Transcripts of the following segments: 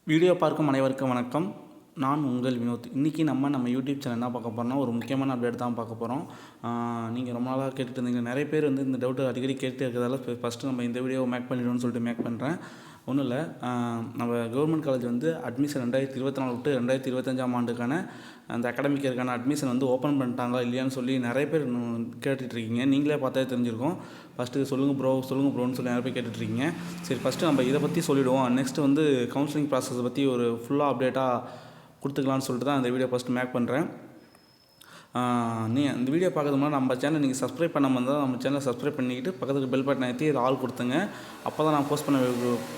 Video பார்க்கும் அனைவருக்கும் வணக்கம். நான் உங்கள் வினோத். இன்றைக்கி நம்ம யூடியூப் சேனல் என்ன பார்க்க போகிறோம்னா, ஒரு முக்கியமான அப்டேட் தான் பார்க்க போகிறோம். நீங்கள் ரொம்ப நாளாக கேட்டுட்டு இருந்தீங்க. நிறைய பேர் இந்த டவுட்டு அடிக்கடி கேட்டு இருக்கிறதால ஃபஸ்ட்டு நம்ம இந்த வீடியோவை மேக் பண்ணிவிடுவோம்னு சொல்லிட்டு மேக் பண்ணுறேன். ஒன்றும் இல்லை, நம்ம கவர்மெண்ட் காலேஜ் அட்மிஷன் 2024 விட்டு 2025ஆம் ஆண்டுக்கான அந்த அகாடமிக் இயருக்கான அட்மிஷன் ஓப்பன் பண்ணிட்டாங்களா இல்லையான்னு சொல்லி நிறைய பேர் கேட்டுட்ருக்கீங்க. நீங்களே பார்த்தா தெரிஞ்சிருக்கும். ஃபஸ்ட்டு சொல்லுங்கள் ப்ரோன்னு சொல்லி நிறைய பேர் கேட்டுட்ருக்கீங்க. சரி, ஃபஸ்ட்டு நம்ம இதை பற்றி சொல்லிவிடுவோம். நெக்ஸ்ட்டு கவுன்சிலிங் ப்ராசஸை பற்றி ஒரு ஃபுல்லாக அப்டேட்டாக கொடுத்துக்கலான்னு சொல்லிட்டு தான் இந்த வீடியோ ஃபஸ்ட்டு மேக் பண்ணுறேன். இந்த வீடியோ பார்க்கறது முன்னாடி நம்ம சேனல் நீங்கள் சப்ஸ்கிரைப் பண்ணாமல் இருந்தால் நம்ம சேனலை சப்ஸ்கிரைப் பண்ணிக்கிட்டு பக்கத்துக்கு பெல் பட்டன் ஏற்றி ஆல் கொடுத்துங்க. அப்போ தான் நான் போஸ்ட்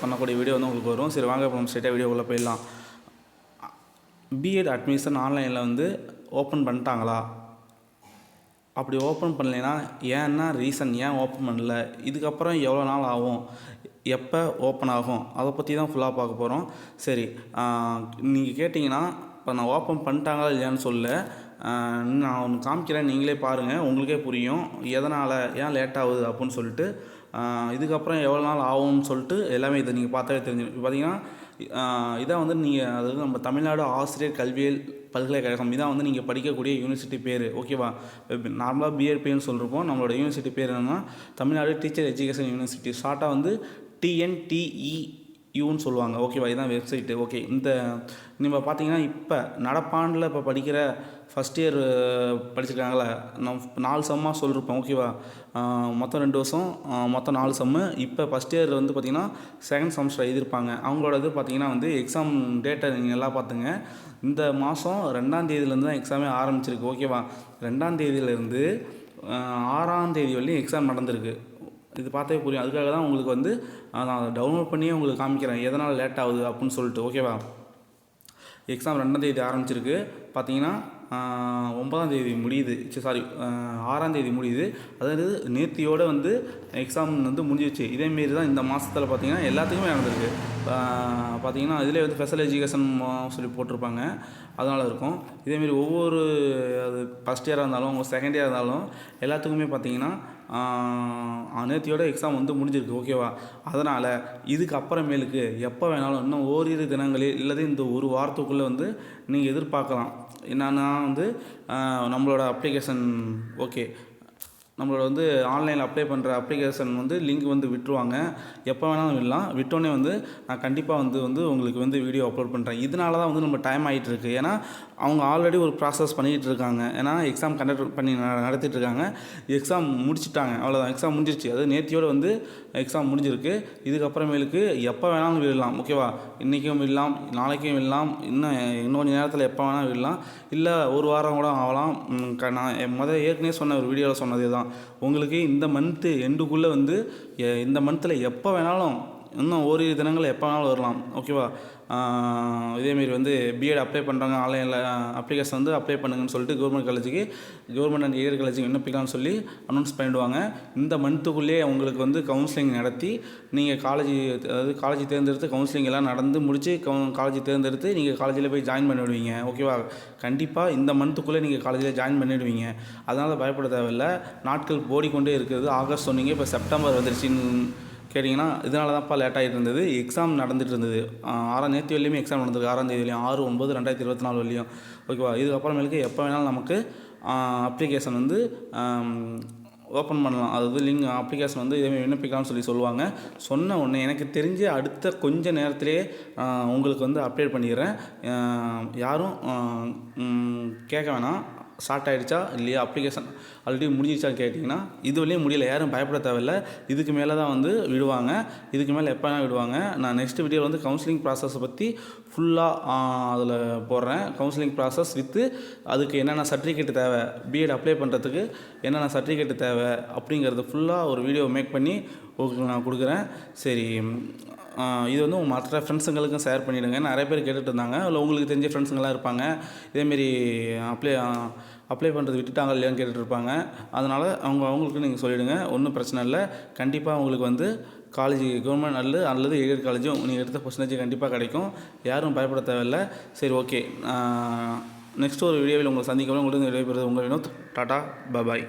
பண்ணக்கூடிய வீடியோ உங்களுக்கு வரும். சரி, வாங்க இப்போ நம்ம ஸ்ட்ரெயிட்டாக வீடியோக்குள்ளே போயிடலாம். பிஎட் அட்மிஷன் ஆன்லைனில் ஓப்பன் பண்ணிட்டாங்களா? அப்படி ஓப்பன் பண்ணலைன்னா ஏன்னா ரீசன் ஏன் ஓப்பன் பண்ணல, இதுக்கப்புறம் எவ்வளோ நாள் ஆகும், எப்போ ஓப்பன் ஆகும், அதை பற்றி தான் ஃபுல்லாக பார்க்க போகிறோம். சரி, நீங்கள் கேட்டிங்கன்னா இப்போ நான் ஓப்பன் பண்ணிட்டாங்களா இல்லையான்னு சொல்ல நான் ஒன்று காமிக்கிறேன், நீங்களே பாருங்கள், உங்களுக்கே புரியும் எதனால் ஏன் லேட் ஆகுது அப்படின்னு சொல்லிட்டு. இதுக்கப்புறம் எவ்வளோ நாள் ஆகும்னு சொல்லிட்டு எல்லாமே இதை நீங்கள் பார்த்தாலே தெரிஞ்சிடும். இப்போ பார்த்தீங்கன்னா இதான் நீங்கள் அதாவது நம்ம தமிழ்நாடு ஆசிரியர் கல்வியியல் பல்கலைக்கழகம் இதான் நீங்கள் படிக்கக்கூடிய யூனிவர்சிட்டி பேர். ஓகேவா? நார்மலாக பிஎட்பின்னு சொல்லிருப்போம். நம்மளோட யூனிவர்சிட்டி பேர் என்னென்னா தமிழ்நாடு டீச்சர் எஜுகேஷன் யூனிவர்சிட்டி. ஷார்ட்டாக TNTEUன்னு சொல்லுவாங்க. ஓகேவா? இதுதான் வெப்சைட்டு. ஓகே, நம்ம பார்த்தீங்கன்னா இப்போ நடப்பாண்டில் இப்போ படிக்கிற ஃபஸ்ட் இயர் படிச்சிருக்காங்களே, நம்ம 4 செம்மாக சொல்லியிருப்போம். ஓகேவா? மொத்தம் 2 வருஷம், மொத்தம் 4 செம்மு. இப்போ ஃபஸ்ட் இயர் பார்த்திங்கன்னா செகண்ட் செமஸ்டர் எழுதியிருப்பாங்க. அவங்களோட பார்த்தீங்கன்னா எக்ஸாம் டேட்டை நீங்கள் எல்லாம் பார்த்துங்க. இந்த மாதம் 2ஆம் தேதியிலேருந்து தான் எக்ஸாமே ஆரம்பிச்சிருக்கு. ஓகேவா? 2ஆம் தேதியிலேருந்து 6ஆம் தேதி வரையும் எக்ஸாம் நடந்திருக்கு. இது பார்த்தே புரியும். அதுக்காக தான் உங்களுக்கு நான் டவுன்லோட் பண்ணியே உங்களுக்கு காமிக்கிறேன் எதனால் லேட் ஆகுது அப்படின்னு சொல்லிட்டு. ஓகேவா? எக்ஸாம் 2ஆம் தேதி ஆரம்பிச்சிருக்கு. பார்த்தீங்கன்னா 9ஆம் தேதி முடியுது. 6ஆம் தேதி முடியுது. அதாவது நேத்தியோடு எக்ஸாம் முடிஞ்சிச்சு. இதேமாரி தான் இந்த மாதத்தில் பார்த்தீங்கன்னா எல்லாத்துக்குமே நடந்திருக்கு. பார்த்தீங்கன்னா இதிலே ஸ்பெஷல் எஜுகேஷன் சொல்லி போட்டிருப்பாங்க, அதனால் இருக்கும். இதேமாரி ஒவ்வொரு அது ஃபஸ்ட் இயராக இருந்தாலும் செகண்ட் இயராக இருந்தாலும் எல்லாத்துக்குமே பார்த்தீங்கன்னா நேத்தியோட எக்ஸாம் முடிஞ்சிருக்கு. ஓகேவா? அதனால் இதுக்கு அப்புறமேலுக்கு எப்போ வேணாலும் இன்னும் ஓரிரு தினங்களில் இல்லது இந்த ஒரு வாரத்துக்குள்ளே நீங்கள் எதிர்பார்க்கலாம். என்னன்னா நம்மளோட அப்ளிகேஷன் ஓகே நம்மளோட ஆன்லைனில் அப்ளை பண்ணுற அப்ளிகேஷன் லிங்க் விட்டுருவாங்க. எப்போ வேணாலும் விடலாம். விட்டோன்னே நான் கண்டிப்பாக உங்களுக்கு வீடியோ அப்லோட் பண்ணுறேன். இதனால தான் நம்ம டைம் ஆகிட்டுருக்கு. ஏன்னா அவங்க ஆல்ரெடி ஒரு ப்ராசஸ் பண்ணிகிட்டு இருக்காங்க. ஏன்னா எக்ஸாம் கண்டக்ட் பண்ணி நடத்திட்டு இருக்காங்க. எக்ஸாம் முடிச்சுட்டாங்க, அவ்வளோதான். எக்ஸாம் முடிஞ்சிருச்சு. அது நேத்தியோடு எக்ஸாம் முடிஞ்சிருக்கு. இதுக்கப்புறமேலுக்கு எப்போ வேணாலும் விடலாம். ஓகேவா? இன்றைக்கும் விடலாம், நாளைக்கும் விடலாம், இன்னும் கொஞ்சம் நேரத்தில் எப்போ வேணாலும் விடலாம். இல்லை ஒரு வாரம் கூட ஆகலாம். நான் ஏற்கனவே சொன்ன ஒரு வீடியோவில் சொன்னதே தான். உங்களுக்கு இந்த மந்த்து எண்டுக்குள்ளே இந்த மந்தில் எப்போ வேணாலும் இன்னும் ஓரிரு தினங்கள் எப்போ வேணாலும் வரலாம். ஓகேவா? இதேமாரி பிஎட் அப்ளை பண்ணுறாங்க, ஆன்லைனில் அப்ளிகேஷன் அப்ளை பண்ணுங்கன்னு சொல்லிட்டு கவர்மெண்ட் அண்ட் எய்டட் காலேஜுக்கு விண்ணப்பிக்கலாம்னு சொல்லி அனௌன்ஸ் பண்ணிவிடுவாங்க. இந்த மந்த்துக்குள்ளேயே உங்களுக்கு கவுன்சிலிங் நடத்தி நீங்கள் காலேஜ் தேர்ந்தெடுத்து கவுன்சிலிங் எல்லாம் நடந்து முடித்து காலேஜ் தேர்ந்தெடுத்து நீங்கள் காலேஜில் போய் ஜாயின் பண்ணிவிடுவீங்க. ஓகேவா? கண்டிப்பாக இந்த மந்த்துக்குள்ளே நீங்கள் காலேஜில் ஜாயின் பண்ணிவிடுவீங்க. அதனால் பயப்பட தேவையில்லை. நாட்கள் ஓடிக்கொண்டே இருக்கிறது. ஆகஸ்ட் சொன்னீங்க, இப்போ செப்டம்பர் வந்துருச்சுன்னு கேட்டிங்கன்னா இதனால தான்ப்பா லேட் ஆகிட்டு இருந்தது. எக்ஸாம் நடந்துகிட்டு இருந்தது. 6ஆம் தேதி வரலையுமே எக்ஸாம் நடந்திருக்கு. 6ஆம் தேதியிலையும் 6/9/2024 வரலையும். ஓகேவா? இதுக்கப்புறமேலுக்கு எப்போ வேணாலும் நமக்கு அப்ளிகேஷன் ஓப்பன் பண்ணலாம். அதாவது லிங்க் அப்ளிகேஷன் இதேமாதிரி விண்ணப்பிக்கலாம்னு சொல்லுவாங்க. சொன்ன உடனே எனக்கு தெரிஞ்சு அடுத்த கொஞ்ச நேரத்திலே உங்களுக்கு அப்டேட் பண்ணிடுறேன். யாரும் கேட்க வேணாம், ஸ்டார்ட் ஆகிடுச்சா இல்லையா, அப்ளிகேஷன் ஆல்ரெடி முடிஞ்சிச்சான்னு கேட்டிங்கன்னா இது வரையும் முடியலை. யாரும் பயப்பட தேவையில்லை. இதுக்கு மேலே தான் விடுவாங்க. இதுக்கு மேலே எப்போ வேணால் விடுவாங்க. நான் நெக்ஸ்ட் வீடியோவில் கவுன்சிலிங் ப்ராசஸை பற்றி ஃபுல்லாக அதில் போடுறேன். கவுன்சிலிங் ப்ராசஸ் அதுக்கு என்னென்ன சர்டிஃபிகேட் தேவை, பிஎட் அப்ளை பண்ணுறதுக்கு என்னென்ன சர்டிஃபிகேட் தேவை அப்படிங்கிறது ஃபுல்லாக ஒரு வீடியோ மேக் பண்ணி உங்களுக்கு நான் கொடுக்குறேன். சரி, இது உங்கள் மற்ற ஃப்ரெண்ட்ஸுங்களுக்கும் ஷேர் பண்ணிவிடுங்க. நிறைய பேர் கேட்டுட்டு இருந்தாங்க. இல்லை உங்களுக்கு தெரிஞ்ச ஃப்ரெண்ட்ஸுங்களாம் இருப்பாங்க, இதேமாரி அப்ளை பண்ணுறது விட்டுட்டாங்க இல்லையான்னு கேட்டுட்ருப்பாங்க. அதனால் அவங்களுக்கு நீங்கள் சொல்லிவிடுங்க. ஒன்றும் பிரச்சனை இல்லை. கண்டிப்பாக உங்களுக்கு காலேஜ் கவர்மெண்ட் அல்லது எய்டட் காலேஜும் நீங்கள் எடுத்த பர்சன்டேஜ் கண்டிப்பாக கிடைக்கும். யாரும் பயப்பட தேவையில்லை. சரி, ஓகே. நெக்ஸ்ட் ஒரு வீடியோவில் உங்களை சந்திக்கிறோம். உங்களுக்கு விடைபெறுவது உங்கள் வினோத். டாடா, பாய்.